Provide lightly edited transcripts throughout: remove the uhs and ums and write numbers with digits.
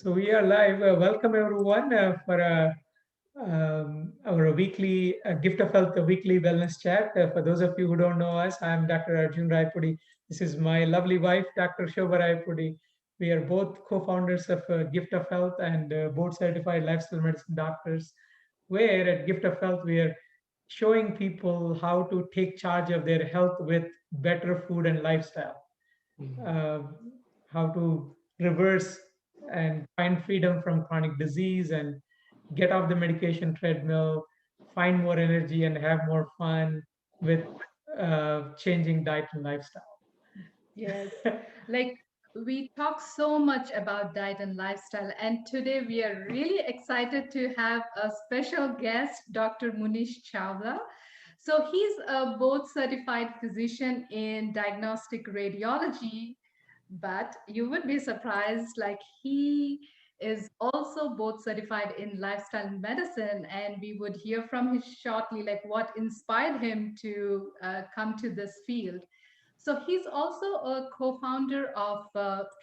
So we are live. Welcome everyone for our weekly Gift of Health weekly wellness chat. For those of you who don't know us, I'm Dr. Arjun Rayapudi. This is my lovely wife, Dr. Shobha Rayapudi. We are both co-founders of Gift of Health and board-certified lifestyle medicine doctors. Where at Gift of Health we are showing people how to take charge of their health with better food and lifestyle, Mhm. uh, how to reverse and find freedom from chronic disease and get off the medication treadmill, find more energy, and have more fun with changing diet and lifestyle. Yes, like we talk so much about diet and lifestyle, and today we are really excited to have a special guest, Dr. Munish Chawla. So he's a board certified physician in diagnostic radiology, but you would be surprised, like he is also board certified in lifestyle medicine, and we would hear from him shortly, like what inspired him to come to this field. So he's also a co-founder of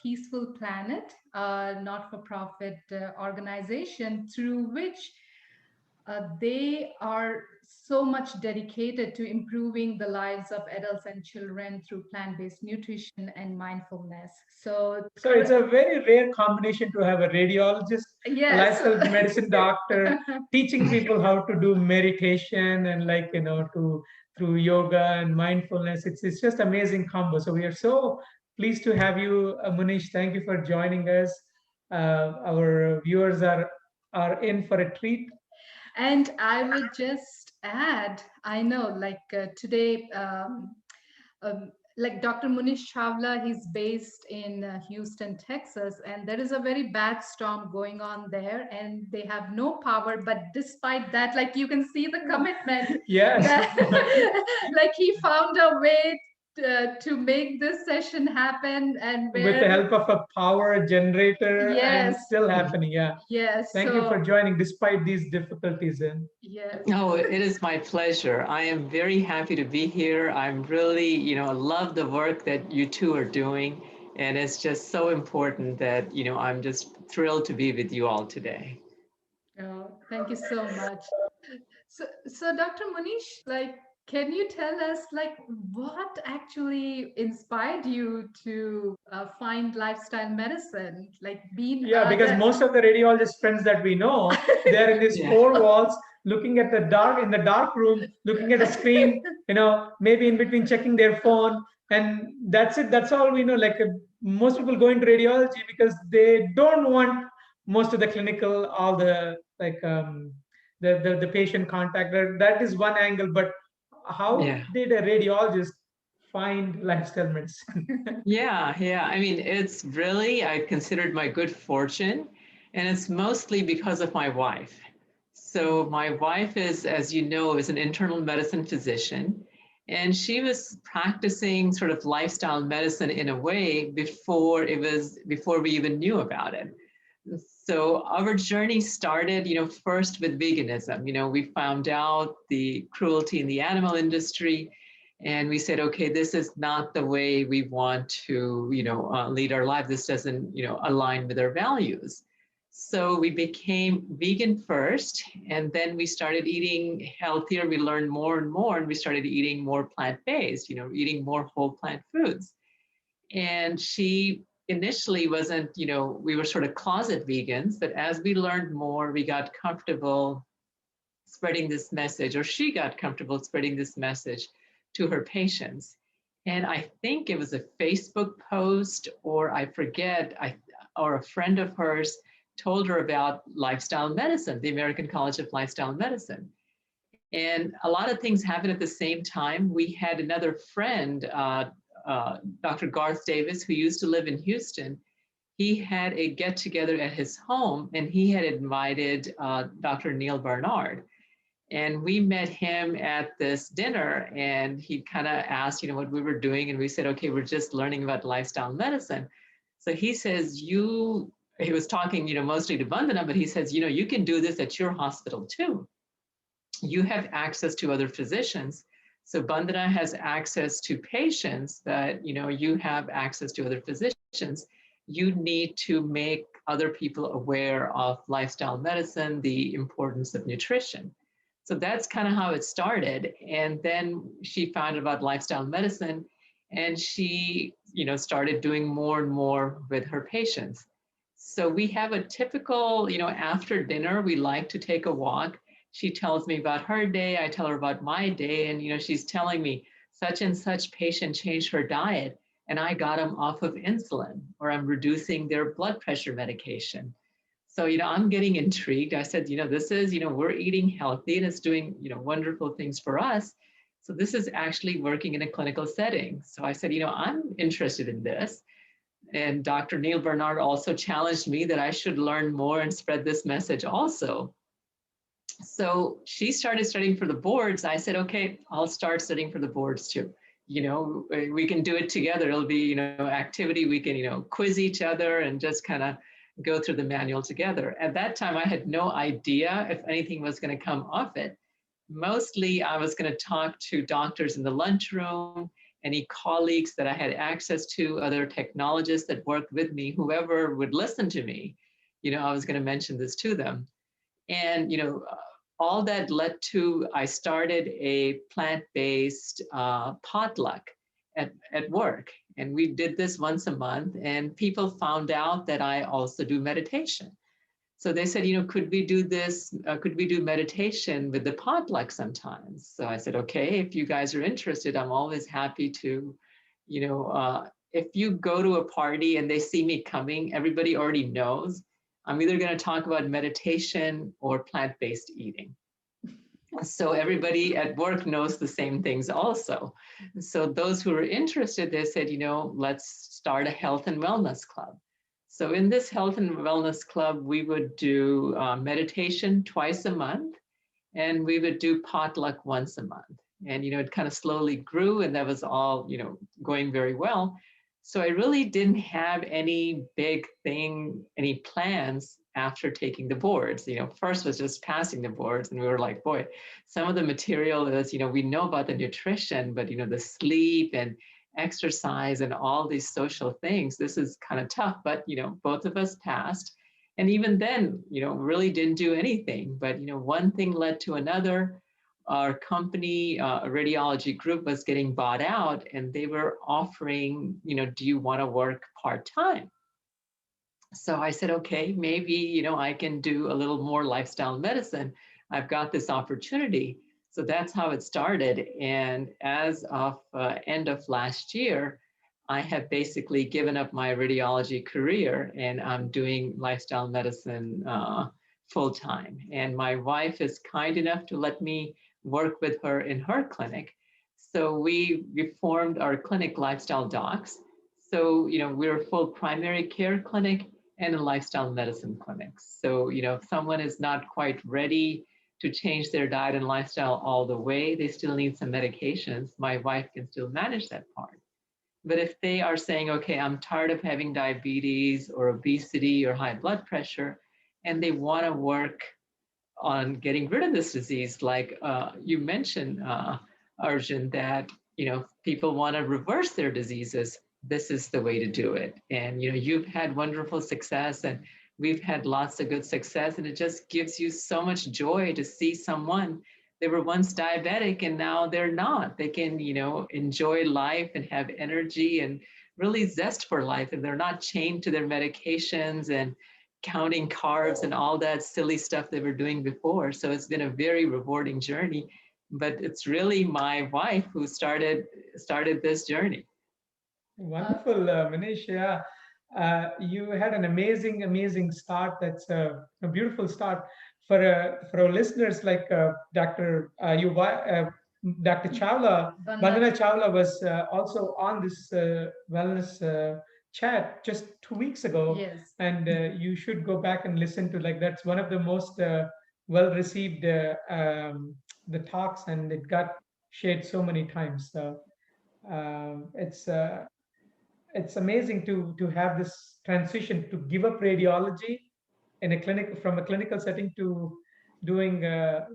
Peaceful Planet, a not-for-profit organization through which they are so much dedicated to improving the lives of adults and children through plant-based nutrition and mindfulness. So, So it's a very rare combination to have a radiologist, a yes. lifestyle medicine doctor, teaching people how to do meditation and to through yoga and mindfulness. It's just amazing combo. So we are so pleased to have you, Munish. Thank you for joining us. Our viewers are in for a treat. And I would just add, I know, today, like Dr. Munish Chawla, he's based in Houston, Texas, and there is a very bad storm going on there, and they have no power. But despite that, like you can see the commitment Yes. that, like he found a way to make this session happen, and With the where, help of a power generator and yes, still happening. Yeah. yes. Thank you for So joining despite these difficulties. And yes. Oh, it is my pleasure. I am very happy to be here. I'm really, love the work that you two are doing. And it's just so important that, I'm just thrilled to be with you all today. Oh, thank you so much. So Dr. Munish, like, can you tell us, like, what actually inspired you to find lifestyle medicine? Like, being yeah, because that. most of the radiologist friends that we know, they're in these Yeah. four walls, looking at the dark in the dark room, looking at a screen, maybe in between checking their phone, and that's it. That's all we know. Most people go into radiology because they don't want most of the clinical, all the the patient contact. That is one angle, but how Yeah. did a radiologist find lifestyle medicine? Yeah. I mean, it's really, I considered my good fortune, and it's mostly because of my wife. So my wife is, as you know, is an internal medicine physician, and she was practicing sort of lifestyle medicine in a way before we even knew about it. So our journey started, first with veganism. We found out the cruelty in the animal industry, and we said, okay, this is not the way we want to, lead our life. This doesn't, align with our values. So we became vegan first, and then we started eating healthier. We learned more and more, and we started eating more plant-based, eating more whole plant foods. And she initially wasn't, we were sort of closet vegans, but as we learned more, we got comfortable spreading this message, or she got comfortable spreading this message to her patients. And I think it was a Facebook post, or I forget, or a friend of hers told her about lifestyle medicine, the American College of Lifestyle Medicine. And a lot of things happened at the same time. We had another friend, Dr. Garth Davis, who used to live in Houston. He had a get together at his home, and he had invited Dr. Neil Barnard. And we met him at this dinner, and he kind of asked, what we were doing. And we said, okay, we're just learning about lifestyle medicine. So he says, he was talking, mostly to Vandana, but he says, you can do this at your hospital too. You have access to other physicians. So Bandana has access to patients that, you have access to other physicians. You need to make other people aware of lifestyle medicine, the importance of nutrition. So that's kind of how it started. And then she found out about lifestyle medicine, and she, started doing more and more with her patients. So we have a typical, after dinner, we like to take a walk. She tells me about her day. I tell her about my day. And, she's telling me such and such patient changed her diet and I got them off of insulin, or I'm reducing their blood pressure medication. So, I'm getting intrigued. I said, this is, we're eating healthy and it's doing, wonderful things for us. So this is actually working in a clinical setting. So I said, I'm interested in this. And Dr. Neil Bernard also challenged me that I should learn more and spread this message also. So she started studying for the boards. I said, okay, I'll start studying for the boards too. We can do it together. It'll be, activity. We can, quiz each other and just kind of go through the manual together. At that time, I had no idea if anything was going to come off it. Mostly, I was going to talk to doctors in the lunchroom, any colleagues that I had access to, other technologists that worked with me, whoever would listen to me, I was going to mention this to them. And, all that led to, I started a plant-based potluck at work. And we did this once a month, and people found out that I also do meditation. So they said, could we do this? Could we do meditation with the potluck sometimes? So I said, okay, if you guys are interested, I'm always happy to, if you go to a party and they see me coming, everybody already knows I'm either going to talk about meditation or plant-based eating. So everybody at work knows the same things also. So those who are interested, they said, let's start a health and wellness club. So in this health and wellness club, we would do meditation twice a month, and we would do potluck once a month. And, it kind of slowly grew, and that was all, going very well. So I really didn't have any big thing, any plans after taking the boards. First was just passing the boards, and we were like, boy, some of the material is, we know about the nutrition, but, the sleep and exercise and all these social things, this is kind of tough, but, both of us passed. And even then, really didn't do anything, but, one thing led to another. Our company, a radiology group, was getting bought out, and they were offering, do you want to work part-time? So I said, okay, maybe, I can do a little more lifestyle medicine. I've got this opportunity. So that's how it started. And as of end of last year, I have basically given up my radiology career, and I'm doing lifestyle medicine full time. And my wife is kind enough to let me work with her in her clinic. So we formed our clinic, Lifestyle Docs. So, we're a full primary care clinic and a lifestyle medicine clinic. So, if someone is not quite ready to change their diet and lifestyle all the way, they still need some medications. My wife can still manage that part. But if they are saying, okay, I'm tired of having diabetes or obesity or high blood pressure, and they want to work on getting rid of this disease, like you mentioned, Arjun, that people want to reverse their diseases. This is the way to do it. And you've had wonderful success, and we've had lots of good success, and it just gives you so much joy to see someone. They were once diabetic and now they're not. They can, enjoy life and have energy and really zest for life, and they're not chained to their medications and counting carbs and all that silly stuff they were doing before. So it's been a very rewarding journey. But it's really my wife who started this journey. Wonderful, Munish. Yeah, you had an amazing, amazing start. That's a beautiful start for our listeners. Like Dr. Chawla, Bandana Chawla was also on this wellness chat just 2 weeks ago, Yes. and you should go back and listen to, like, that's one of the most well received the talks, and it got shared so many times. So it's amazing to have this transition to give up radiology in a clinic, from a clinical setting to doing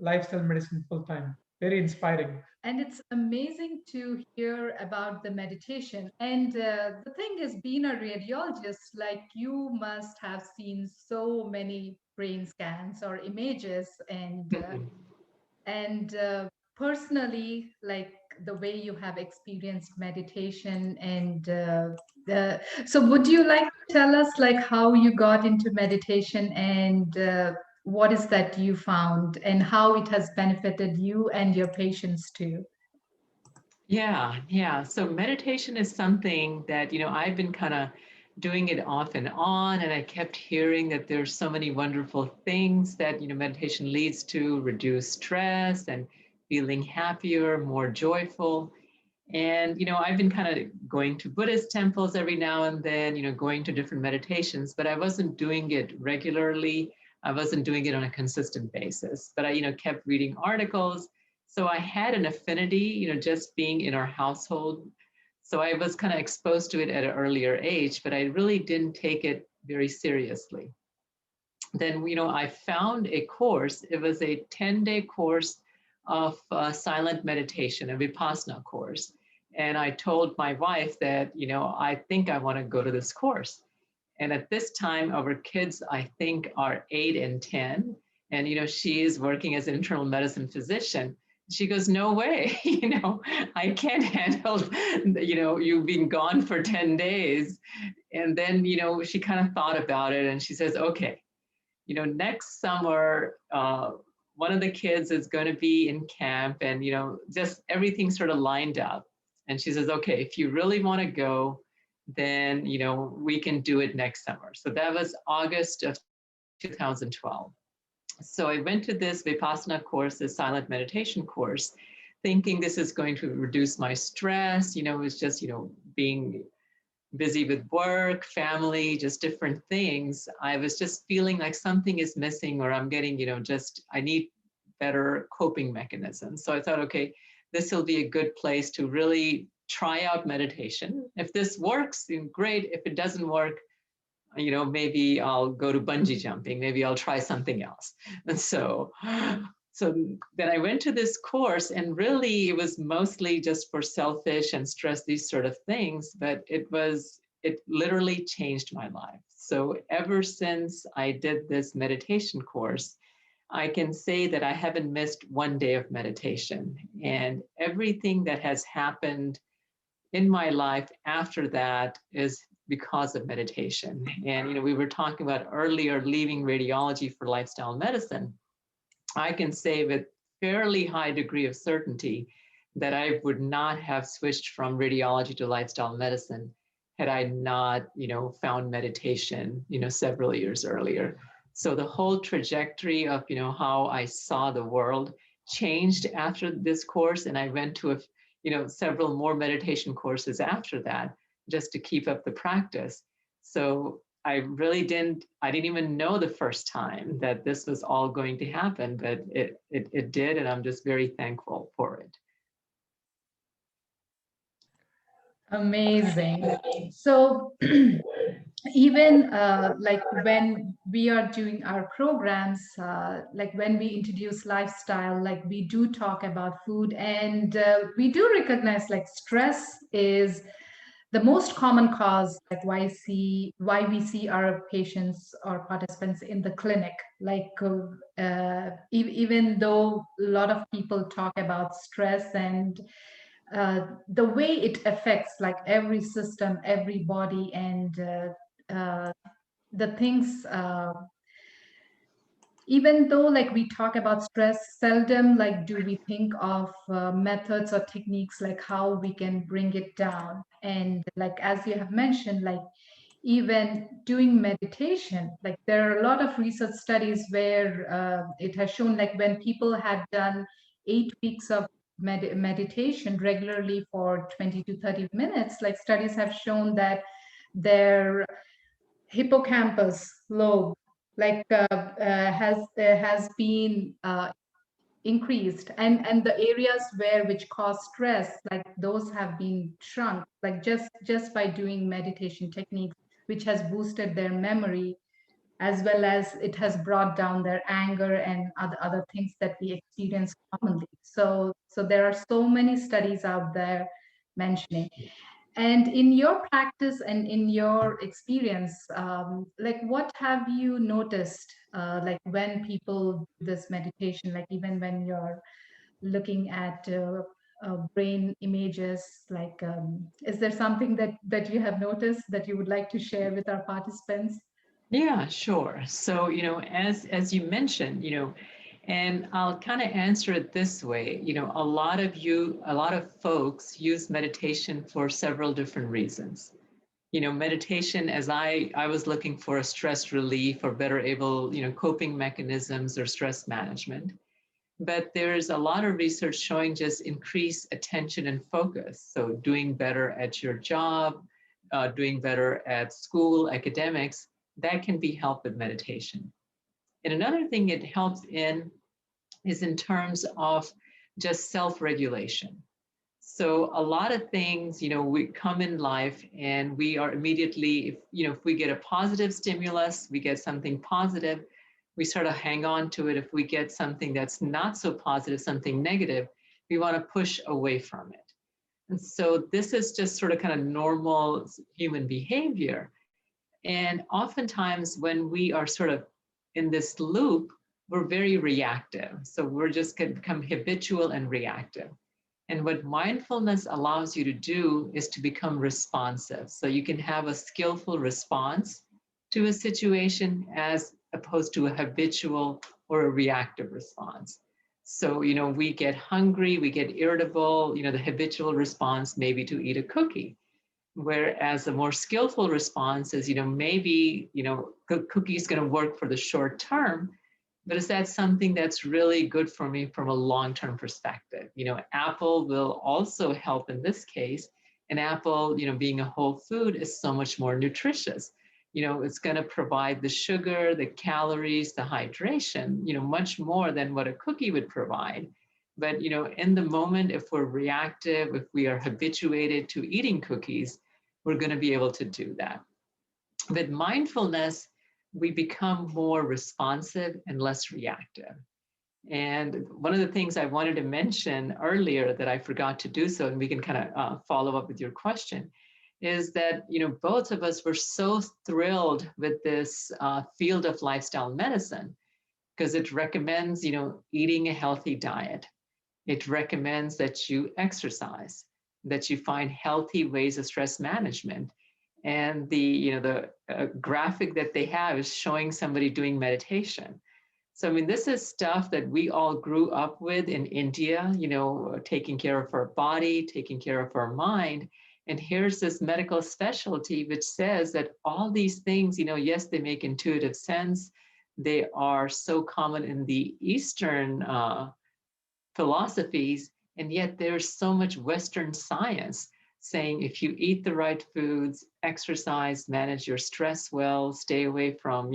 lifestyle medicine full time. very inspiring. And it's amazing to hear about the meditation. And the thing is, being a radiologist, like you must have seen so many brain scans or images, and personally, like the way you have experienced meditation, and so would you like to tell us like how you got into meditation, and what is that you found, and how it has benefited you and your patients too? Yeah, yeah. So meditation is something that, I've been kind of doing it off and on, and I kept hearing that there's so many wonderful things that, meditation leads to: reduce stress and feeling happier, more joyful. And, I've been kind of going to Buddhist temples every now and then, going to different meditations, but I wasn't doing it regularly. I wasn't doing it on a consistent basis, but I, kept reading articles. So I had an affinity, just being in our household. So I was kind of exposed to it at an earlier age, but I really didn't take it very seriously. Then, I found a course. It was a 10-day course of silent meditation, a Vipassana course. And I told my wife that, I think I want to go to this course. And at this time, our kids, I think, are 8 and 10. And, she is working as an internal medicine physician. She goes, no way, I can't handle, you being gone for 10 days. And then, she kind of thought about it and she says, okay, next summer, one of the kids is going to be in camp, and, just everything sort of lined up. And she says, okay, if you really want to go, then, we can do it next summer. So that was August of 2012. So I went to this Vipassana course, this silent meditation course, thinking this is going to reduce my stress. It was just, being busy with work, family, just different things. I was just feeling like something is missing, or I'm getting, I need better coping mechanisms. So I thought, okay, this will be a good place to really try out meditation. If this works, then great. If it doesn't work, maybe I'll go to bungee jumping. Maybe I'll try something else. And so then I went to this course, and really it was mostly just for selfish and stress, these sort of things, but it literally changed my life. So ever since I did this meditation course, I can say that I haven't missed one day of meditation. And everything that has happened in my life after that is because of meditation. And, we were talking about earlier leaving radiology for lifestyle medicine. I can say with fairly high degree of certainty that I would not have switched from radiology to lifestyle medicine had I not, found meditation, several years earlier. So the whole trajectory of, how I saw the world changed after this course. And I went to several more meditation courses after that, just to keep up the practice. So I didn't even know the first time that this was all going to happen, but it did, and I'm just very thankful for it. Amazing. So even like when we are doing our programs, like when we introduce lifestyle, like we do talk about food, and we do recognize like stress is the most common cause, like why we see our patients or participants in the clinic. Like even though a lot of people talk about stress and the way it affects like every system, every body, and the things, even though like we talk about stress, seldom like do we think of methods or techniques like how we can bring it down. And like as you have mentioned, like even doing meditation, like there are a lot of research studies where it has shown like when people had done 8 weeks of meditation regularly for 20 to 30 minutes, like studies have shown that their hippocampus lobe like has been increased, and the areas where which cause stress, like those have been shrunk, like just by doing meditation techniques, which has boosted their memory as well as it has brought down their anger and other things that we experience commonly. So there are so many studies out there mentioning. And in your practice and in your experience, like what have you noticed, like when people do this meditation, like even when you're looking at brain images, like is there something that you have noticed that you would like to share with our participants? Yeah, sure. So, as you mentioned, and I'll kind of answer it this way, a lot of folks use meditation for several different reasons. Meditation, as I was looking for a stress relief or better able, coping mechanisms or stress management. But there's a lot of research showing just increased attention and focus. So doing better at your job, doing better at school, academics, that can be helped with meditation. And another thing it helps in is in terms of just self-regulation. So a lot of things, we come in life and we are immediately, if we get a positive stimulus, we get something positive, we sort of hang on to it. If we get something that's not so positive, something negative, we want to push away from it. And so this is just sort of kind of normal human behavior. And oftentimes when we are sort of in this loop, we're very reactive. So we're just going to become habitual and reactive. And what mindfulness allows you to do is to become responsive. So you can have a skillful response to a situation as opposed to a habitual or a reactive response. So, we get hungry, we get irritable, the habitual response may be to eat a cookie. Whereas a more skillful response is, maybe, cookie is going to work for the short term, but is that something that's really good for me from a long-term perspective? Apple will also help in this case. An apple, being a whole food is so much more nutritious. It's going to provide the sugar, the calories, the hydration, much more than what a cookie would provide. But, in the moment, if we're reactive, if we are habituated to eating cookies, we're going to be able to do that. With mindfulness, we become more responsive and less reactive. And one of the things I wanted to mention earlier that I forgot to do so, and we can kind of follow up with your question, is that, both of us were so thrilled with this field of lifestyle medicine because it recommends, eating a healthy diet. It recommends that you exercise, that you find healthy ways of stress management. And the graphic that they have is showing somebody doing meditation. So, I mean, this is stuff that we all grew up with in India, taking care of our body, taking care of our mind. And here's this medical specialty which says that all these things, yes, they make intuitive sense. They are so common in the Eastern philosophies, and yet there's so much Western science saying if you eat the right foods, exercise, manage your stress well, stay away from,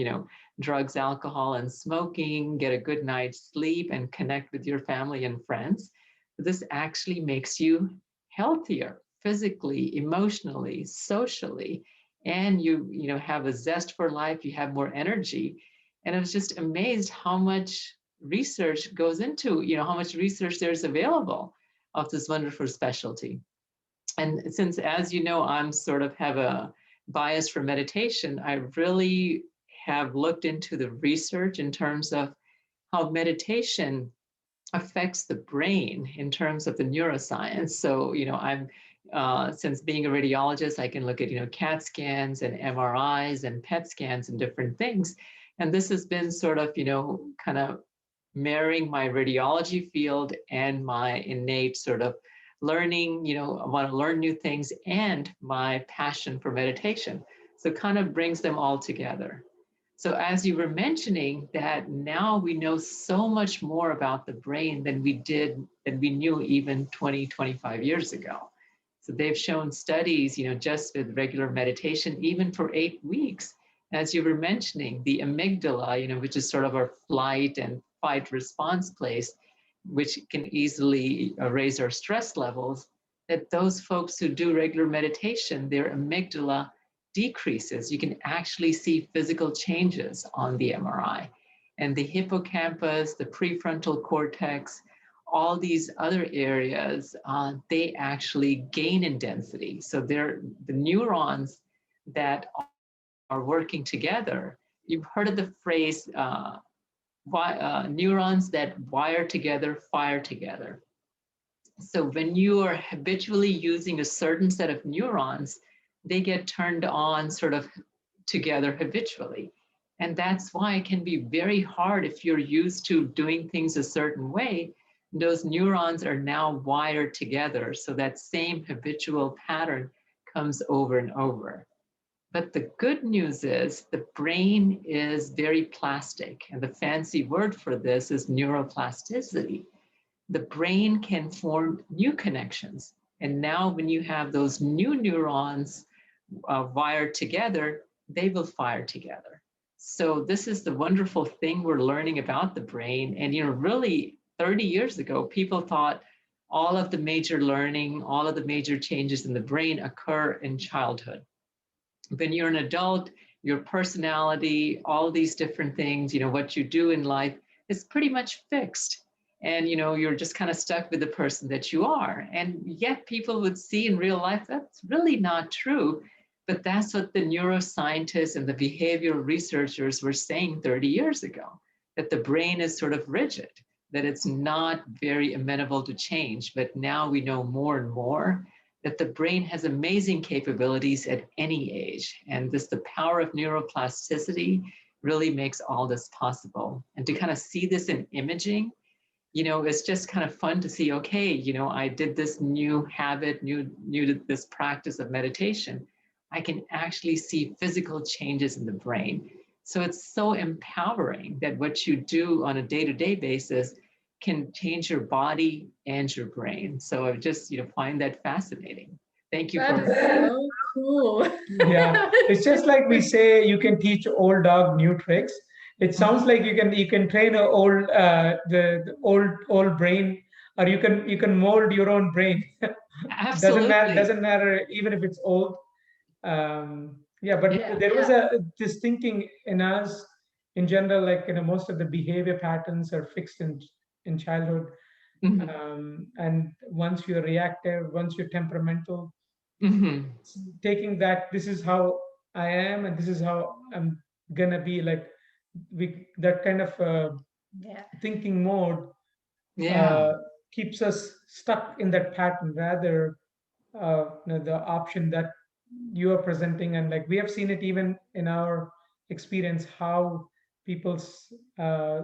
drugs, alcohol, and smoking, get a good night's sleep, and connect with your family and friends, this actually makes you healthier physically, emotionally, socially, and you have a zest for life, you have more energy. And I was just amazed how much research goes into, how much research there's available of this wonderful specialty. And since, as you know, I'm sort of have a bias for meditation, I really have looked into the research in terms of how meditation affects the brain in terms of the neuroscience. So, I'm since being a radiologist, I can look at, CAT scans and MRIs and PET scans and different things. And this has been sort of, kind of marrying my radiology field and my innate sort of learning, I want to learn new things and my passion for meditation. So it kind of brings them all together. So as you were mentioning that now we know so much more about the brain than we knew even 20, 25 years ago. So they've shown studies, just with regular meditation, even for 8 weeks, as you were mentioning, the amygdala, which is sort of our flight and fight response place, which can easily raise our stress levels, that those folks who do regular meditation, their amygdala decreases, you can actually see physical changes on the MRI. And the hippocampus, the prefrontal cortex, all these other areas, they actually gain in density. So they're the neurons that are working together. You've heard of the phrase, neurons that wire together, fire together. So when you are habitually using a certain set of neurons, they get turned on sort of together habitually. And that's why it can be very hard if you're used to doing things a certain way. Those neurons are now wired together. So that same habitual pattern comes over and over. But the good news is the brain is very plastic. And the fancy word for this is neuroplasticity. The brain can form new connections. And now when you have those new neurons wired together, they will fire together. So this is the wonderful thing we're learning about the brain. And really 30 years ago, people thought all of the major learning, all of the major changes in the brain occur in childhood. When you're an adult, your personality, all these different things, what you do in life is pretty much fixed. And you're just kind of stuck with the person that you are. And yet people would see in real life that's really not true. But that's what the neuroscientists and the behavioral researchers were saying 30 years ago, that the brain is sort of rigid, that it's not very amenable to change. But now we know more and more that the brain has amazing capabilities at any age. And the power of neuroplasticity really makes all this possible. And to kind of see this in imaging, it's just kind of fun to see, okay, I did this new habit, new to this practice of meditation. I can actually see physical changes in the brain. So it's so empowering that what you do on a day-to-day basis can change your body and your brain. So I just, find that fascinating. Thank you That for is so cool. Yeah, it's just like we say you can teach old dog new tricks. It sounds like you can train a old the old brain, or you can mold your own brain. Absolutely. Doesn't matter even if it's old. Yeah, but Yeah. there was this thinking in us in general, like most of the behavior patterns are fixed in childhood. Mhm. And once you're reactive, once you're temperamental, Mhm. taking that this is how I am and this is how I'm gonna be, like that kind of Yeah. thinking mode Yeah. uh, keeps us stuck in that pattern, rather the option that you are presenting. And like we have seen it even in our experience, how people's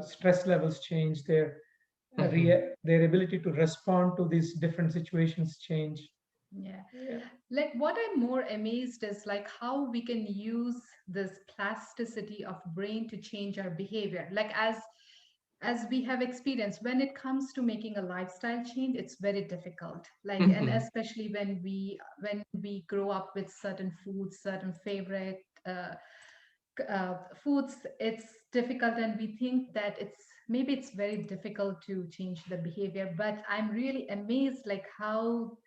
stress levels change, Mhm. their ability to respond to these different situations change. Yeah. Yeah. Like what I'm more amazed is like how we can use this plasticity of brain to change our behavior. Like as we have experienced, when it comes to making a lifestyle change, it's very difficult. Like, and Mhm. especially when we grow up with certain foods, certain favorite foods, it's difficult, and we think that it's very difficult to change the behavior. But I'm really amazed like how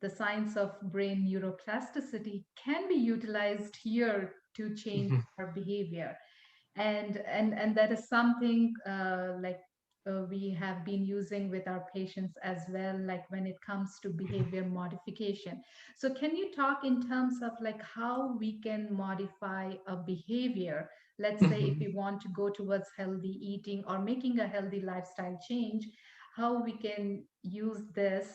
the science of brain neuroplasticity can be utilized here to change Mhm. our behavior. And that is something we have been using with our patients as well, like when it comes to behavior modification. So can you talk in terms of like how we can modify a behavior? Let's say if Mhm. we want to go towards healthy eating or making a healthy lifestyle change, how we can use this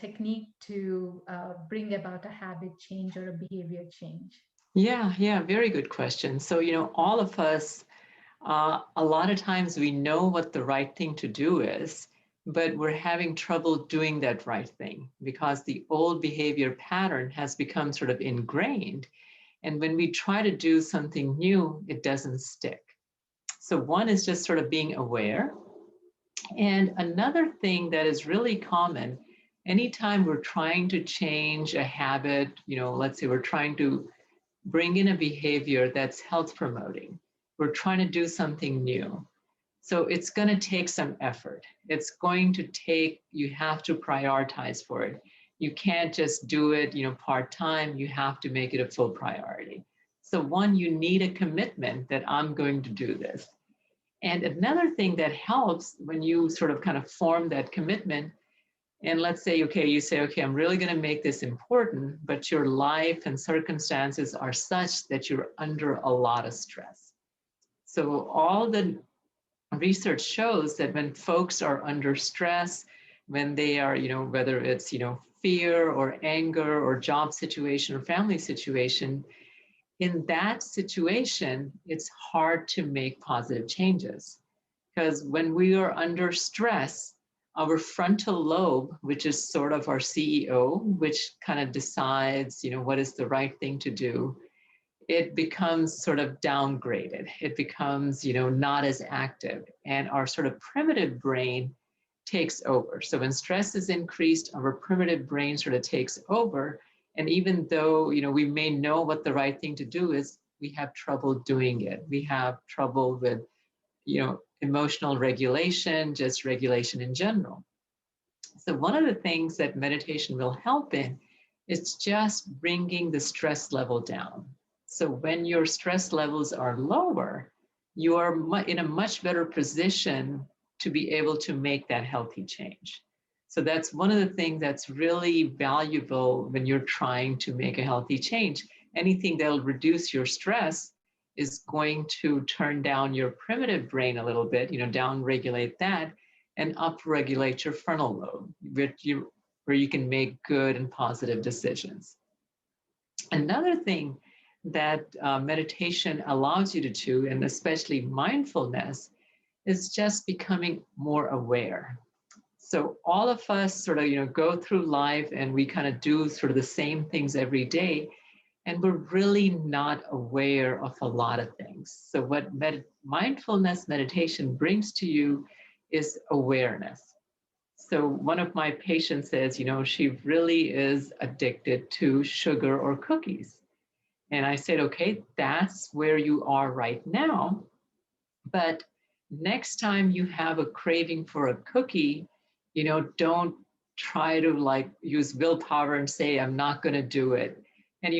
technique to bring about a habit change or a behavior change. Yeah, very good question. So, all of us, a lot of times we know what the right thing to do is, but we're having trouble doing that right thing because the old behavior pattern has become sort of ingrained. And when we try to do something new, it doesn't stick. So, one is just sort of being aware. And another thing that is really common, anytime we're trying to change a habit, let's say we're trying to bring in a behavior that's health promoting. We're trying to do something new. So it's going to take some effort. It's going to take, you have to prioritize for it. You can't just do it, part-time. You have to make it a full priority. So one, you need a commitment that I'm going to do this. And another thing that helps when you sort of kind of form that commitment, and let's say, you say, okay, I'm really going to make this important, but your life and circumstances are such that you're under a lot of stress. So all the research shows that when folks are under stress, when they are, whether it's, fear or anger or job situation or family situation, in that situation, it's hard to make positive changes. Because when we are under stress, our frontal lobe, which is sort of our CEO, which kind of decides, what is the right thing to do, it becomes sort of downgraded. It becomes, not as active. And our sort of primitive brain takes over. So when stress is increased, our primitive brain sort of takes over. And even though, we may know what the right thing to do is, we have trouble doing it. We have trouble with, emotional regulation, just regulation in general. So one of the things that meditation will help in is just bringing the stress level down. So when your stress levels are lower, you are in a much better position to be able to make that healthy change. So that's one of the things that's really valuable when you're trying to make a healthy change. Anything that'll reduce your stress is going to turn down your primitive brain a little bit, down-regulate that, and upregulate your frontal lobe, where you can make good and positive decisions. Another thing that meditation allows you to do, and especially mindfulness, is just becoming more aware. So all of us sort of, go through life and we kind of do sort of the same things every day, and we're really not aware of a lot of things. So what mindfulness meditation brings to you is awareness. So one of my patients says, she really is addicted to sugar or cookies. And I said, okay, that's where you are right now. But next time you have a craving for a cookie, don't try to use willpower and say, I'm not going to do it. And,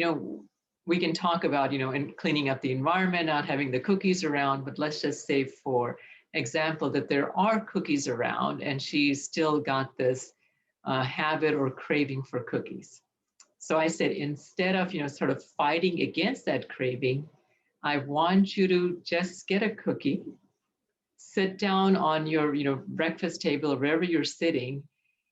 we can talk about, and cleaning up the environment, not having the cookies around, but let's just say for example that there are cookies around and she's still got this habit or craving for cookies. So I said, instead of, sort of fighting against that craving, I want you to just get a cookie, sit down on your, breakfast table or wherever you're sitting,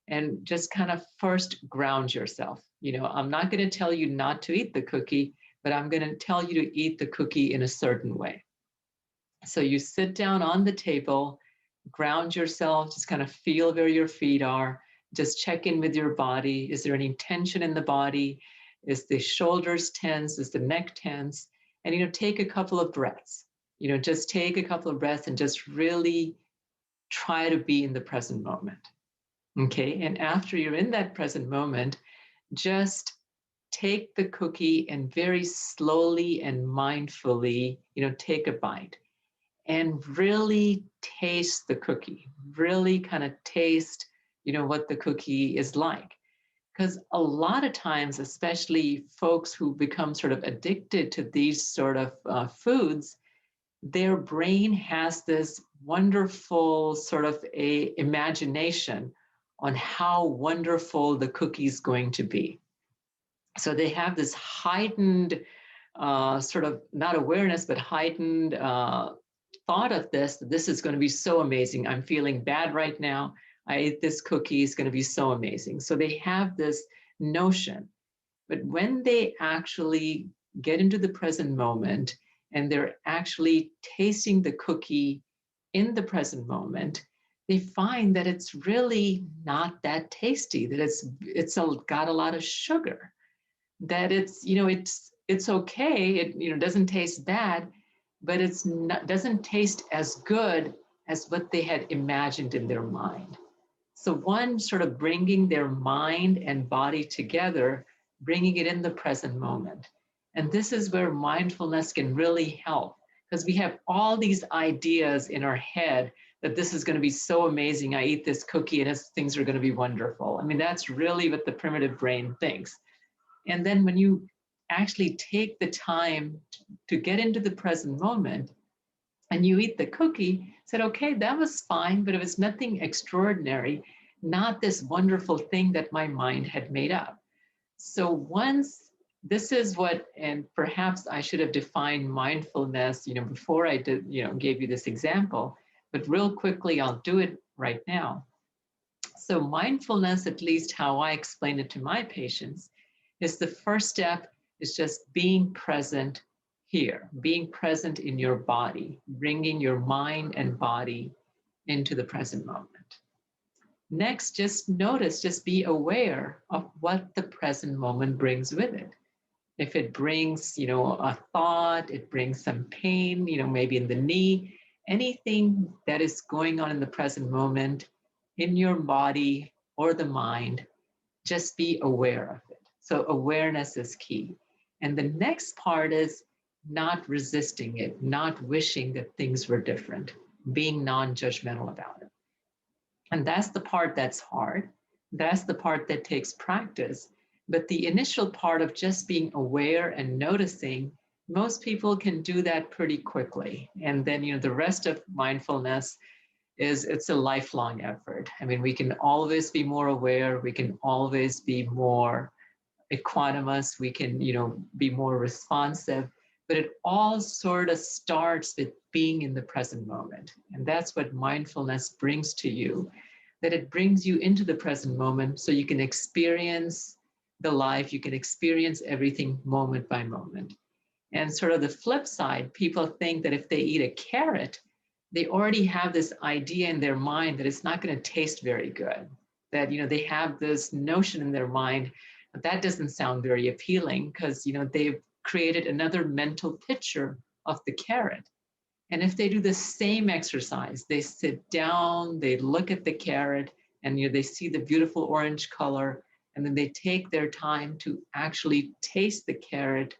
and just kind of first ground yourself. I'm not going to tell you not to eat the cookie, but I'm going to tell you to eat the cookie in a certain way. So you sit down on the table, ground yourself, just kind of feel where your feet are, just check in with your body. Is there any tension in the body? Is the shoulders tense? Is the neck tense? And, take a couple of breaths. Just take a couple of breaths and just really try to be in the present moment. Okay, and after you're in that present moment, just take the cookie and very slowly and mindfully, take a bite and really taste the cookie, really kind of taste, what the cookie is like. Because a lot of times, especially folks who become sort of addicted to these sort of foods, their brain has this wonderful sort of a imagination on how wonderful the cookie is going to be. So they have this heightened sort of not awareness, but heightened thought of this is going to be so amazing. I'm feeling bad right now. I ate this cookie, it's going to be so amazing. So they have this notion. But when they actually get into the present moment and they're actually tasting the cookie in the present moment, they find that it's really not that tasty, that it's got a lot of sugar, that it's okay, it doesn't taste bad, but it's not, doesn't taste as good as what they had imagined in their mind. So one, sort of bringing their mind and body together, bringing it in the present moment. And this is where mindfulness can really help, because we have all these ideas in our head that this is going to be so amazing. I eat this cookie and things are going to be wonderful. I mean, that's really what the primitive brain thinks. And then when you actually take the time to get into the present moment and you eat the cookie, said, okay, that was fine, but it was nothing extraordinary, not this wonderful thing that my mind had made up. So once this is what, and perhaps I should have defined mindfulness, before I did, gave you this example, but real quickly, I'll do it right now. So mindfulness, at least how I explain it to my patients, is the first step is just being present here, being present in your body, bringing your mind and body into the present moment. Next, just notice, just be aware of what the present moment brings with it. If it brings, a thought, it brings some pain, maybe in the knee, anything that is going on in the present moment in your body or the mind, just be aware of it. So awareness is key. And the next part is not resisting it, not wishing that things were different, being non-judgmental about it. And that's the part that's hard. That's the part that takes practice. But the initial part of just being aware and noticing, most people can do that pretty quickly. And then, the rest of mindfulness it's a lifelong effort. I mean, we can always be more aware. We can always be more equanimous. We can, be more responsive. But it all sort of starts with being in the present moment. And that's what mindfulness brings to you, that it brings you into the present moment so you can experience the life, you can experience everything moment by moment. And sort of the flip side, people think that if they eat a carrot, they already have this idea in their mind that it's not going to taste very good, that, they have this notion in their mind, but that doesn't sound very appealing because, they've created another mental picture of the carrot. And if they do the same exercise, they sit down, they look at the carrot, and they see the beautiful orange color, and then they take their time to actually taste the carrot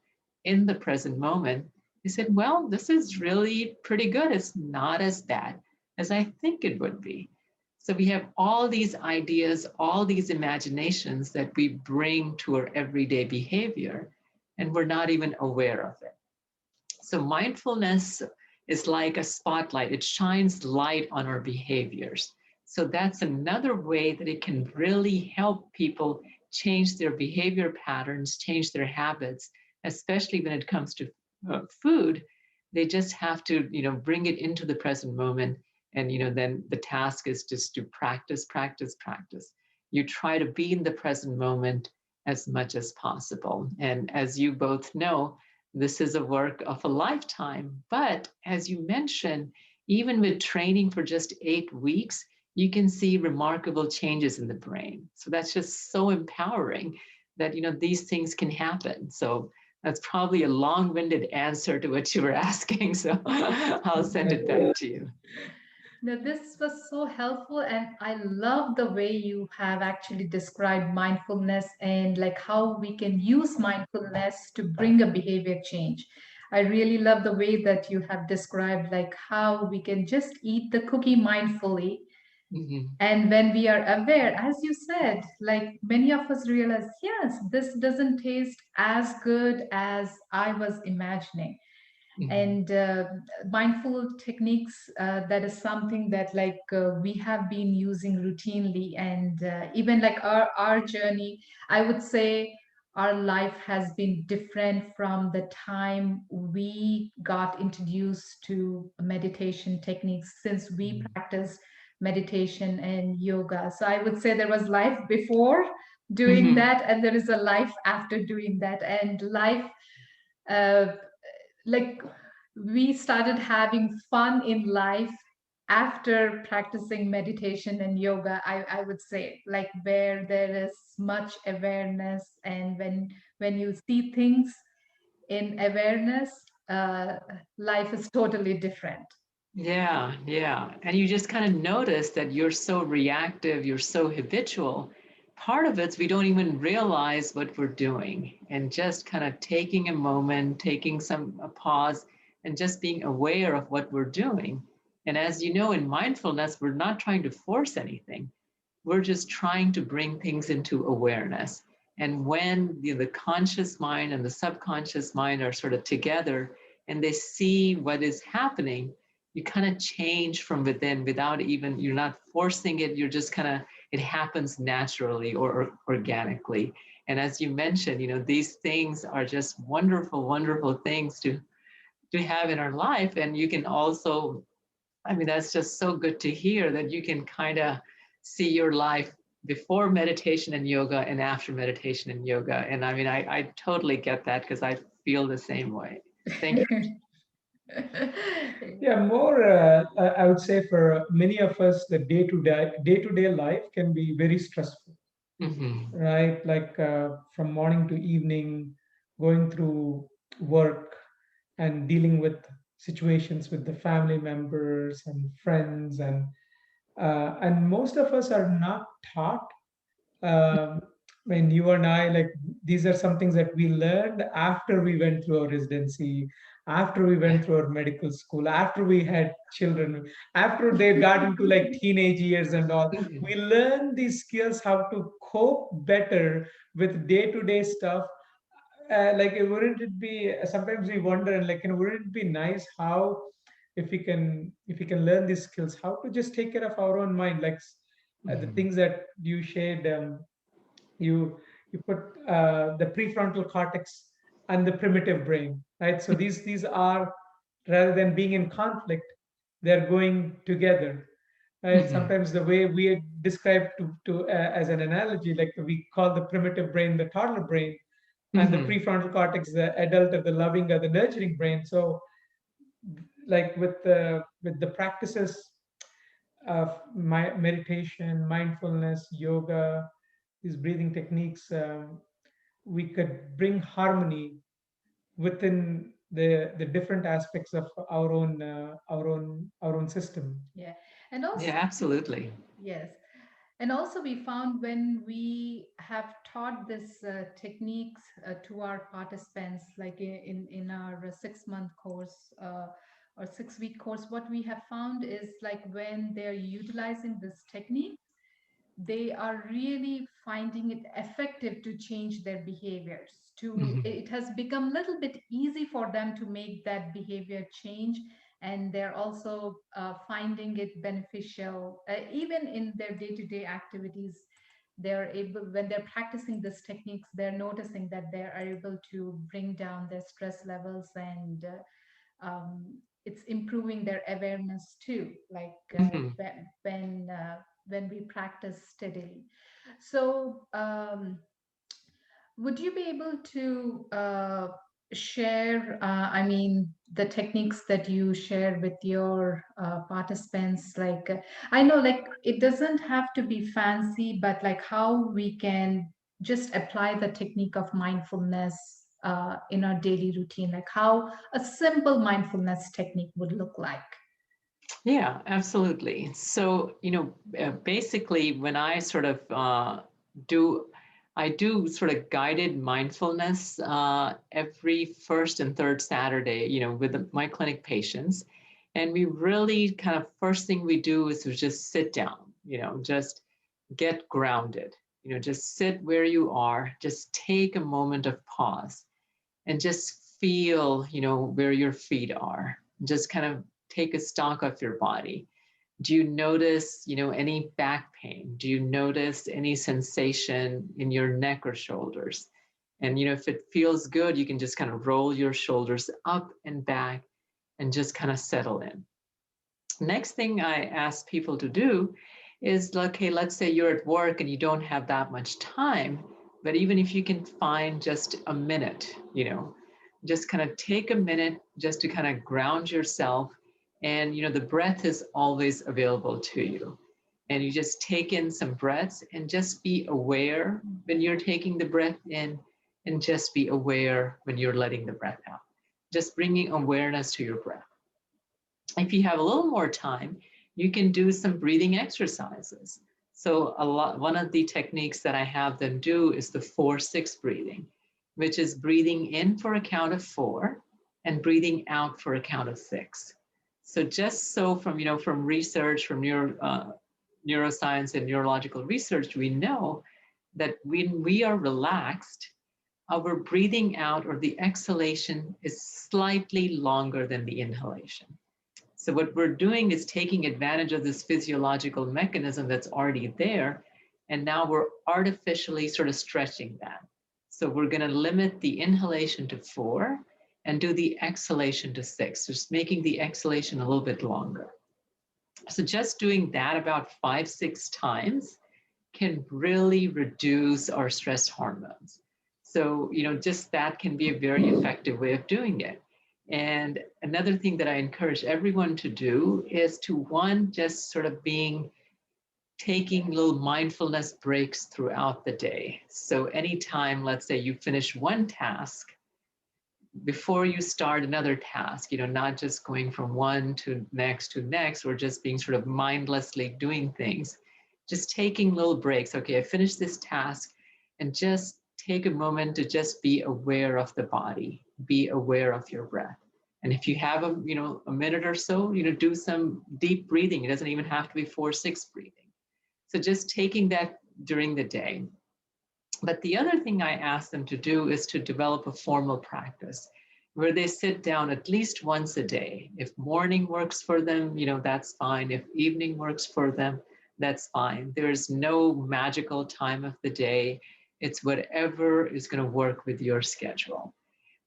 in the present moment. They said, well, this is really pretty good. It's not as bad as I think it would be. So we have all these ideas, all these imaginations that we bring to our everyday behavior, and we're not even aware of it. So mindfulness is like a spotlight. It shines light on our behaviors. So that's another way that it can really help people change their behavior patterns, change their habits, especially when it comes to food. They just have to, bring it into the present moment. And, then the task is just to practice, practice, practice. You try to be in the present moment as much as possible. And as you both know, this is a work of a lifetime. But as you mentioned, even with training for just 8 weeks, you can see remarkable changes in the brain. So that's just so empowering that, these things can happen. So that's probably a long-winded answer to what you were asking. So I'll send it back to you. Now, this was so helpful, and I love the way you have actually described mindfulness and like how we can use mindfulness to bring a behavior change. I really love the way that you have described like how we can just eat the cookie mindfully. Mm-hmm. And when we are aware, as you said, like many of us realize, yes, this doesn't taste as good as I was imagining. Mm-hmm. And mindful techniques, that is something that like we have been using routinely. And even like our journey, I would say our life has been different from the time we got introduced to meditation techniques, since we practice meditation and yoga. So I would say there was life before doing Mm-hmm. that, and there is a life after doing that. And life, uh, like we started having fun in life after practicing meditation and yoga. I would say, like where there is much awareness, and when you see things in awareness, uh, life is totally different. Yeah, yeah. And you just kind of notice that you're so reactive, you're so habitual. Part of it's we don't even realize what we're doing, and just kind of taking a moment, taking a pause, and just being aware of what we're doing And as you know, in mindfulness, we're not trying to force anything. We're just trying to bring things into awareness. And when the conscious mind and the subconscious mind are sort of together and they see what is happening, you kind of change from within without even, you're not forcing it, you're just kind of, it happens naturally or organically. And as you mentioned, these things are just wonderful, wonderful things to have in our life. And you can also, I mean, that's just so good to hear that you can kind of see your life before meditation and yoga and after meditation and yoga. And I mean, I totally get that because I feel the same way. Thank you. Yeah, more, I would say for many of us, the day-to-day life can be very stressful, Mhm. right? Like from morning to evening, going through work and dealing with situations with the family members and friends, and most of us are not taught. When you and I, like, these are some things that we learned after we went through our residency, after we Yeah. went through our medical school, after we had children, after they got into like teenage years and all. Mhm. We learn these skills how to cope better with day-to-day stuff. Like, wouldn't it be, sometimes we wonder, and like, wouldn't it be nice how, if we can learn these skills, how to just take care of our own mind, like the Mhm. things that you shared. You you put the prefrontal cortex and the primitive brain, right? So these are, rather than being in conflict, they're going together, right? Mhm. Sometimes the way we describe to as an analogy, like we call the primitive brain the toddler brain, and the Mhm. prefrontal cortex the adult or the loving or the nurturing brain. So like with the practices of meditation, mindfulness, yoga, these breathing techniques, we could bring harmony within the different aspects of our own system. Yeah. And also, Yeah, absolutely. yes. And also, we found when we have taught this techniques to our participants, like in our 6-month course or 6-week course, what we have found is like when they're utilizing this technique, they are really finding it effective to change their behaviors. To Mhm. it has become a little bit easy for them to make that behavior change, and they're also finding it beneficial even in their day-to-day activities. They're able, when they're practicing these techniques, they're noticing that they are able to bring down their stress levels, and it's improving their awareness too, like Mhm. when we practice steadily. So would you be able to share, I mean, the techniques that you share with your participants? Like, I know, like, it doesn't have to be fancy, but like how we can just apply the technique of mindfulness in our daily routine, like how a simple mindfulness technique would look like. Yeah, absolutely. So, basically, when I sort of do, I do sort of guided mindfulness every first and third Saturday, with my clinic patients. And we really kind of, first thing we do is to just sit down, just get grounded, just sit where you are, just take a moment of pause and just feel, where your feet are. Just kind of take a stock of your body. Do you notice, any back pain? Do you notice any sensation in your neck or shoulders? And, if it feels good, you can just kind of roll your shoulders up and back and just kind of settle in. Next thing I ask people to do is, okay, let's say you're at work and you don't have that much time, but even if you can find just a minute, just kind of take a minute just to kind of ground yourself. And, the breath is always available to you. And you just take in some breaths and just be aware when you're taking the breath in, and just be aware when you're letting the breath out. Just bringing awareness to your breath. If you have a little more time, you can do some breathing exercises. So one of the techniques that I have them do is the 4-6 breathing, which is breathing in for a count of 4 and breathing out for a count of 6. So just so from research, from neuroscience and neurological research, we know that when we are relaxed, our breathing out or the exhalation is slightly longer than the inhalation. So what we're doing is taking advantage of this physiological mechanism that's already there, and now we're artificially sort of stretching that. So we're going to limit the inhalation to 4 and do the exhalation to 6, just making the exhalation a little bit longer. So just doing that about 5-6 times can really reduce our stress hormones. So, just that can be a very effective way of doing it. And another thing that I encourage everyone to do is to, one, just sort of taking little mindfulness breaks throughout the day. So anytime, let's say you finish one task, before you start another task, not just going from one to next, or just being sort of mindlessly doing things, just taking little breaks. Okay, I finished this task, and just take a moment to just be aware of the body, be aware of your breath. And if you have a minute or so, do some deep breathing. It doesn't even have to be 4-6 breathing. So just taking that during the day. But the other thing I ask them to do is to develop a formal practice where they sit down at least once a day. If morning works for them, that's fine. If evening works for them, that's fine. There's no magical time of the day. It's whatever is going to work with your schedule.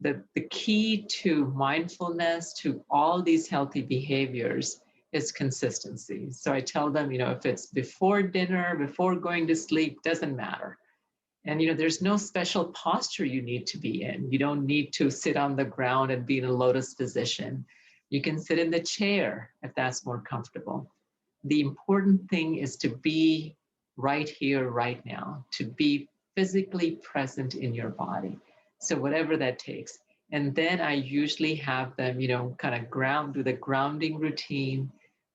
The key to mindfulness, to all these healthy behaviors, is consistency. So I tell them, if it's before dinner, before going to sleep, doesn't matter. And there's no special posture you need to be in. You don't need to sit on the ground and be in a lotus position. You can sit in the chair if that's more comfortable. The important thing is to be right here, right now, to be physically present in your body. So whatever that takes. And then I usually have them, kind of do the grounding routine,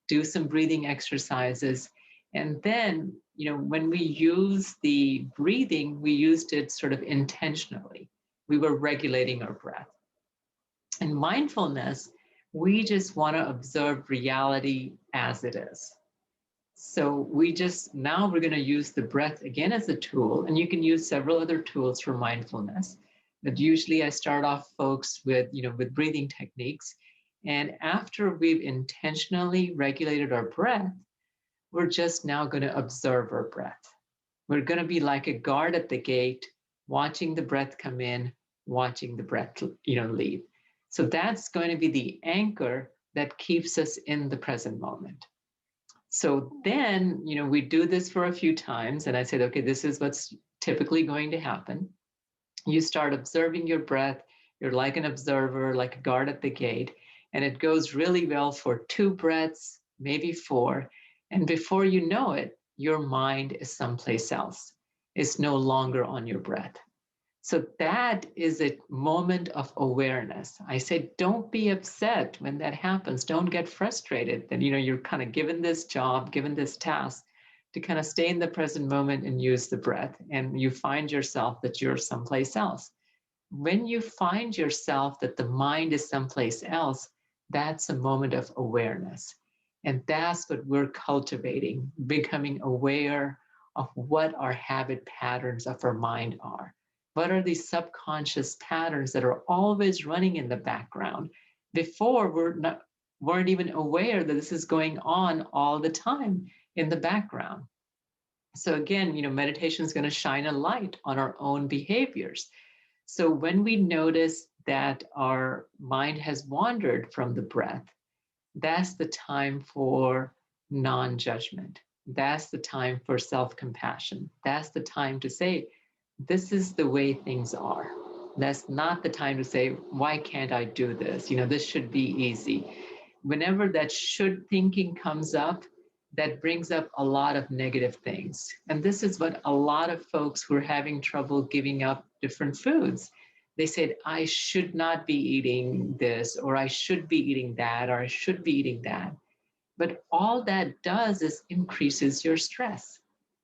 do some breathing exercises. And then, when we use the breathing, we used it sort of intentionally. We were regulating our breath. In mindfulness, we just want to observe reality as it is. So now we're going to use the breath again as a tool, and you can use several other tools for mindfulness. But usually I start off folks with breathing techniques. And after we've intentionally regulated our breath, we're just now going to observe our breath. We're going to be like a guard at the gate, watching the breath come in, watching the breath, leave. So that's going to be the anchor that keeps us in the present moment. So then, we do this for a few times, and I said, okay, this is what's typically going to happen. You start observing your breath. You're like an observer, like a guard at the gate, and it goes really well for 2 breaths, maybe 4. And before you know it, your mind is someplace else. It's no longer on your breath. So that is a moment of awareness. I say, don't be upset when that happens. Don't get frustrated. Then, you're kind of given this job, given this task to kind of stay in the present moment and use the breath. And you find yourself that you're someplace else. When you find yourself that the mind is someplace else, that's a moment of awareness. And that's what we're cultivating, becoming aware of what our habit patterns of our mind are. What are these subconscious patterns that are always running in the background? Before, weren't even aware that this is going on all the time in the background. So again, meditation is going to shine a light on our own behaviors. So when we notice that our mind has wandered from the breath, that's the time for non-judgment. That's the time for self-compassion. That's the time to say, this is the way things are. That's not the time to say, why can't I do this? This should be easy. Whenever that should thinking comes up, that brings up a lot of negative things. And this is what a lot of folks who are having trouble giving up different foods, they said, I should not be eating this, or I should be eating that, or I should be eating that. But all that does is increases your stress.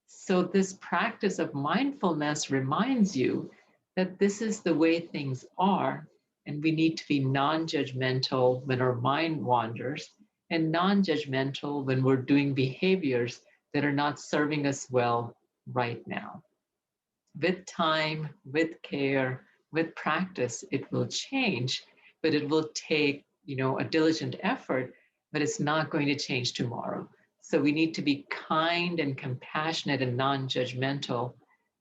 So this practice of mindfulness reminds you that this is the way things are, and we need to be non-judgmental when our mind wanders. and non-judgmental when we're doing behaviors that are not serving us well right now. With time, with care, with practice, it will change, but it will take, a diligent effort, but it's not going to change tomorrow. So we need to be kind and compassionate and non-judgmental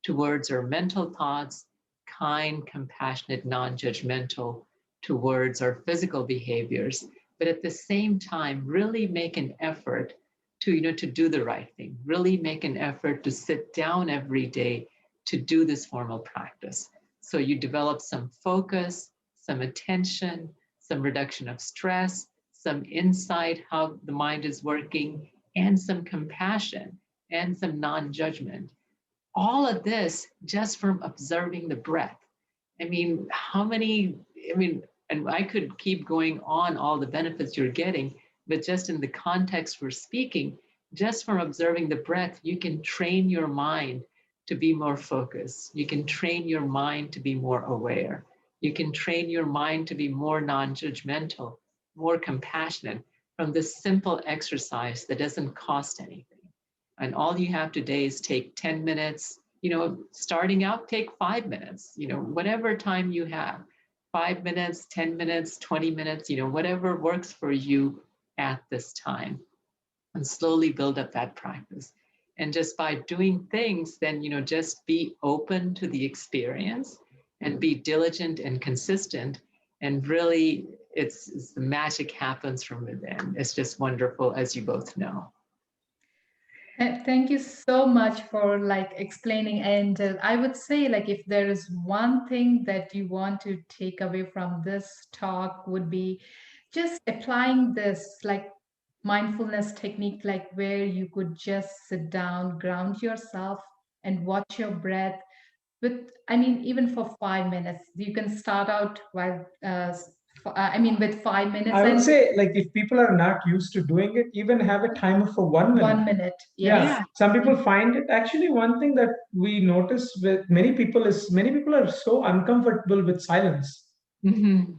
towards our mental thoughts, kind, compassionate, non-judgmental towards our physical behaviors, but at the same time, really make an effort to, to do the right thing, really make an effort to sit down every day to do this formal practice. So you develop some focus, some attention, some reduction of stress, some insight how the mind is working, and some compassion and some non-judgment. All of this just from observing the breath. I mean, and I could keep going on all the benefits you're getting, but just in the context we're speaking, just from observing the breath, you can train your mind to be more focused. You can train your mind to be more aware. You can train your mind to be more non-judgmental, more compassionate from this simple exercise that doesn't cost anything. And all you have today is take 10 minutes, starting out, take 5 minutes, whatever time you have, 5 minutes, 10 minutes, 20 minutes, whatever works for you at this time, and slowly build up that practice. And just by doing things, then, just be open to the experience and be diligent and consistent. And really, it's the magic happens from within. It's just wonderful, as you both know. Thank you so much for explaining. And I would say if there is one thing that you want to take away from this talk would be just applying this mindfulness technique, where you could just sit down, ground yourself, and watch your breath with, even for 5 minutes. You can start out while with 5 minutes. I would And say, like, if people are not used to doing it, even have a timer for 1 minute. 1 minute, Yeah, yes. some people find it. Actually, one thing that we notice with many people is many people are so uncomfortable with silence. Mm-hmm.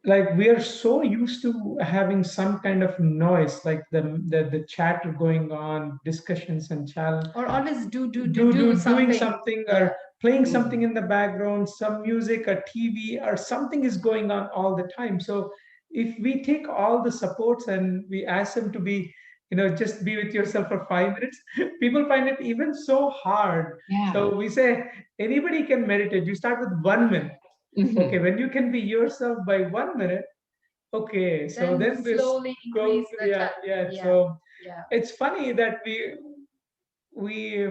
Like, we are so used to having some kind of noise, like the chatter going on, discussions and challenge, Or always do doing something. something, Yeah. or playing Mhm. something in the background, some music or TV or something is going on all the time. So if we take all the supports and we ask them to be, just be with yourself for 5 minutes, people find it even so hard. Yeah. So we say anybody can meditate. You start with 1 minute. Mhm. Okay, when you can be yourself by 1 minute, okay, so then this slowly go, increase the yeah, time. yeah. Yeah. So Yeah. it's funny that we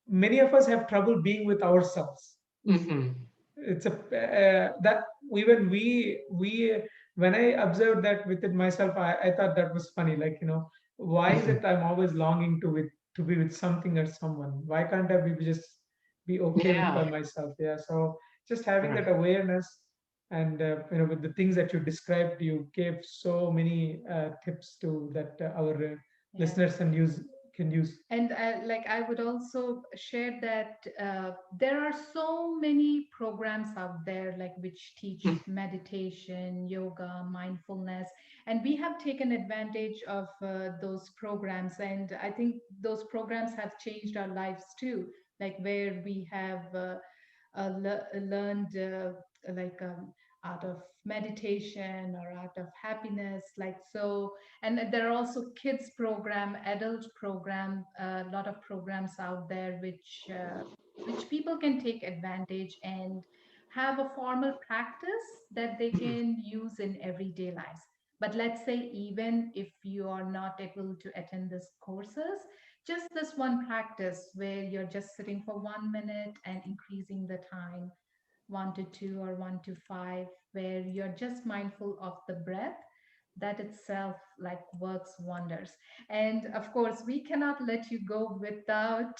many of us have trouble being with ourselves. Mhm. It's a that even we when I observed that within myself, I thought that was funny. Like, why is it I'm always longing to be with something or someone? Why can't I be just be okay with by Yeah. myself? Yeah. So just having that Right. awareness, and with the things that you described, you gave so many tips to that our Yeah. listeners can use. And I would also share that there are so many programs out there which teach Mhm. meditation, yoga, mindfulness, and we have taken advantage of those programs. And I think those programs have changed our lives too, where we have learned art of meditation or art of happiness, so. And there are also kids program, adult program, a lot of programs out there which people can take advantage and have a formal practice that they Mhm. can use in everyday lives. But let's say even if you are not able to attend these courses, just this one practice where you're just sitting for 1 minute and increasing the time 1 to 2 or 1 to 5, where you're just mindful of the breath, that itself works wonders. And of course we cannot let you go without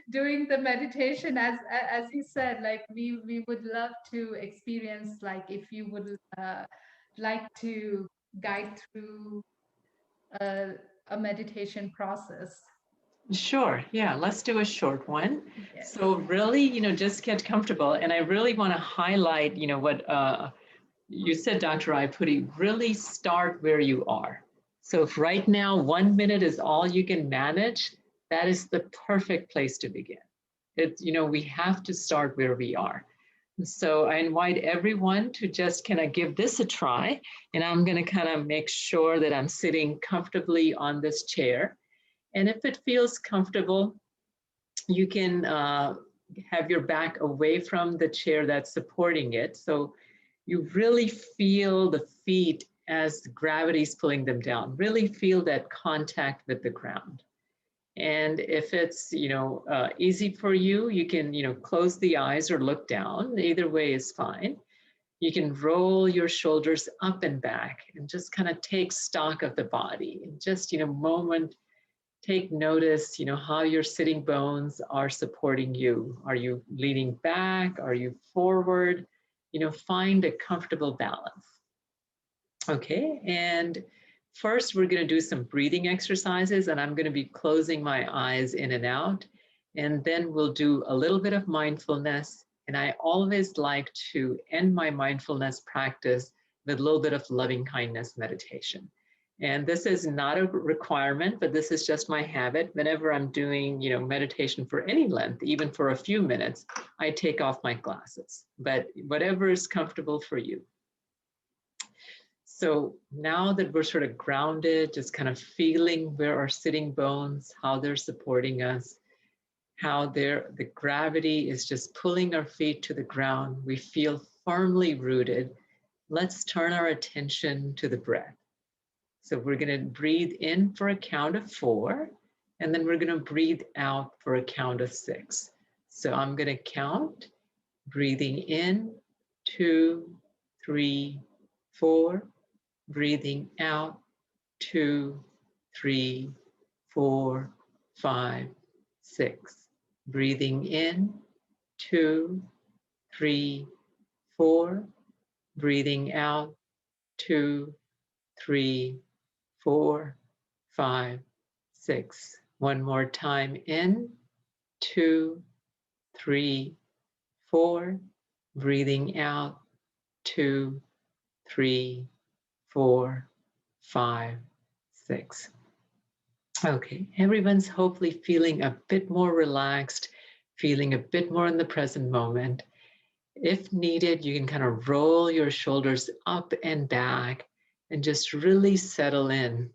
doing the meditation. As you said, we would love to experience, if you would like to guide through a, a meditation process. Sure. Yeah. Let's do a short one. Yes. So really, just get comfortable. And I really want to highlight, what you said, Dr. Rayapudi, really start where you are. So if right now 1 minute is all you can manage, that is the perfect place to begin. We have to start where we are. So I invite everyone to just kind of give this a try. And I'm going to kind of make sure that I'm sitting comfortably on this chair. And if it feels comfortable, you can have your back away from the chair that's supporting it. So you really feel the feet as gravity is pulling them down. Really feel that contact with the ground. And if it's easy for you, you can close the eyes or look down. Either way is fine. You can roll your shoulders up and back and just kind of take stock of the body and just take notice how your sitting bones are supporting you. Are you leaning back? Are you forward? Find a comfortable balance. Okay, and first we're going to do some breathing exercises, and I'm going to be closing my eyes in and out, and then we'll do a little bit of mindfulness. And I always like to end my mindfulness practice with a little bit of loving kindness meditation. And this is not a requirement, but this is just my habit. Whenever I'm doing meditation for any length, even for a few minutes, I take off my glasses, but whatever is comfortable for you. So now that we're sort of grounded, just kind of feeling where our sitting bones, how they're supporting us, how the gravity is just pulling our feet to the ground. We feel firmly rooted. Let's turn our attention to the breath. So we're going to breathe in for a count of 4, and then we're going to breathe out for a count of 6. So I'm going to count, breathing in, 2, 3, 4. Breathing out, 2, 3, 4, 5, 6. Breathing in, 2, 3, 4. Breathing out, 2, 3, 4, 5, 6. One more time in, 2, 3, 4. Breathing out, 2, 3, 4, 5, 6. Okay, everyone's hopefully feeling a bit more relaxed, feeling a bit more in the present moment. If needed, you can kind of roll your shoulders up and back and just really settle in.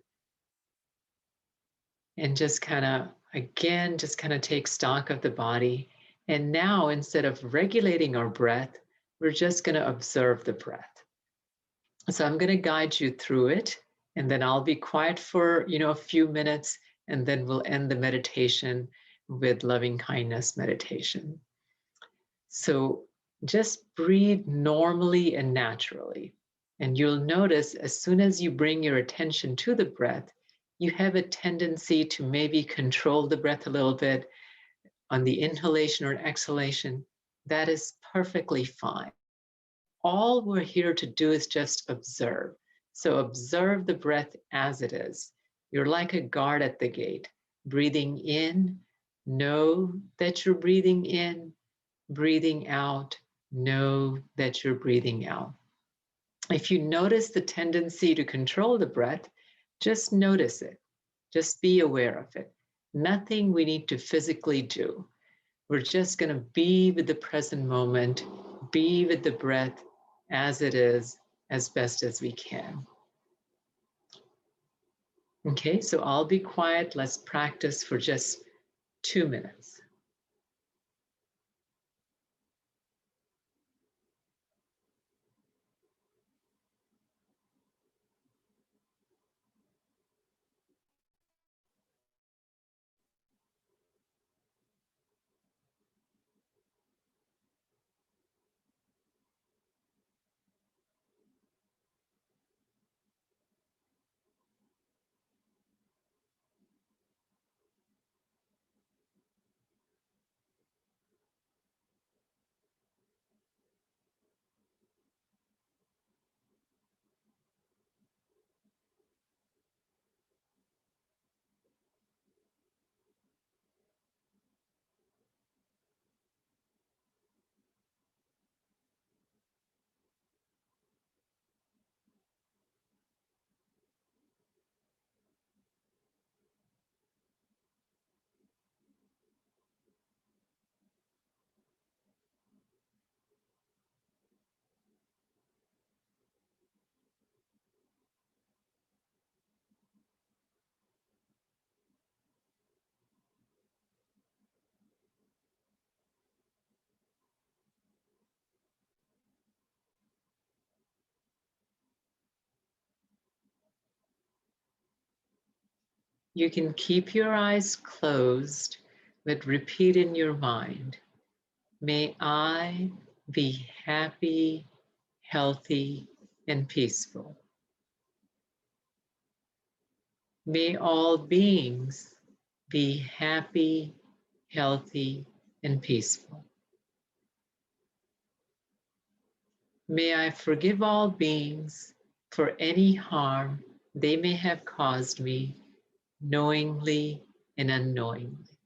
And just kind of, again, just kind of take stock of the body. And now, instead of regulating our breath, we're just going to observe the breath. So I'm going to guide you through it, and then I'll be quiet for a few minutes, and then we'll end the meditation with loving kindness meditation. So just breathe normally and naturally. And you'll notice as soon as you bring your attention to the breath, you have a tendency to maybe control the breath a little bit on the inhalation or exhalation. That is perfectly fine. All we're here to do is just observe. So observe the breath as it is. You're like a guard at the gate. Breathing in, know that you're breathing in. Breathing out, know that you're breathing out. If you notice the tendency to control the breath, just notice it. Just be aware of it. Nothing we need to physically do. We're just going to be with the present moment, be with the breath as it is, as best as we can. Okay, so I'll be quiet. Let's practice for just 2 minutes. You can keep your eyes closed, but repeat in your mind, may I be happy, healthy, and peaceful. May all beings be happy, healthy, and peaceful. May I forgive all beings for any harm they may have caused me, knowingly and unknowingly.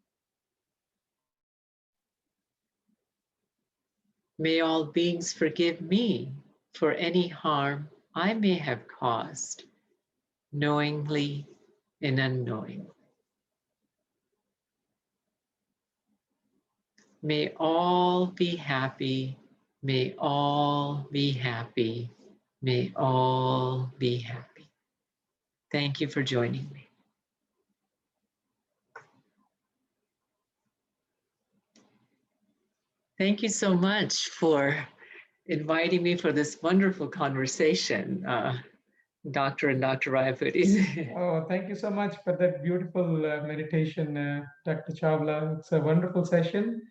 May all beings forgive me for any harm I may have caused, knowingly and unknowingly. May all be happy. May all be happy. May all be happy. Thank you for joining me. Thank you so much for inviting me for this wonderful conversation, Dr. and Dr. Rayapudis. Oh, thank you so much for that beautiful meditation, Dr. Chawla. It's a wonderful session.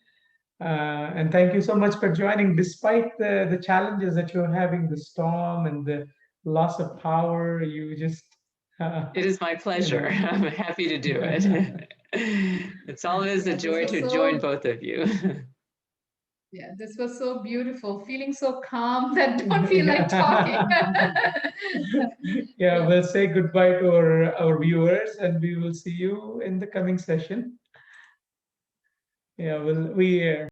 And thank you so much for joining, despite the challenges that you're having, the storm and the loss of power. You just It is my pleasure. You know. I'm happy to do it. It's always a Yeah, this joy was to so join both of you. Yeah, this was so beautiful. Feeling so calm that don't feel like talking. Yeah, Yeah. we'll say goodbye to our viewers, and we will see you in the coming session. Yeah, we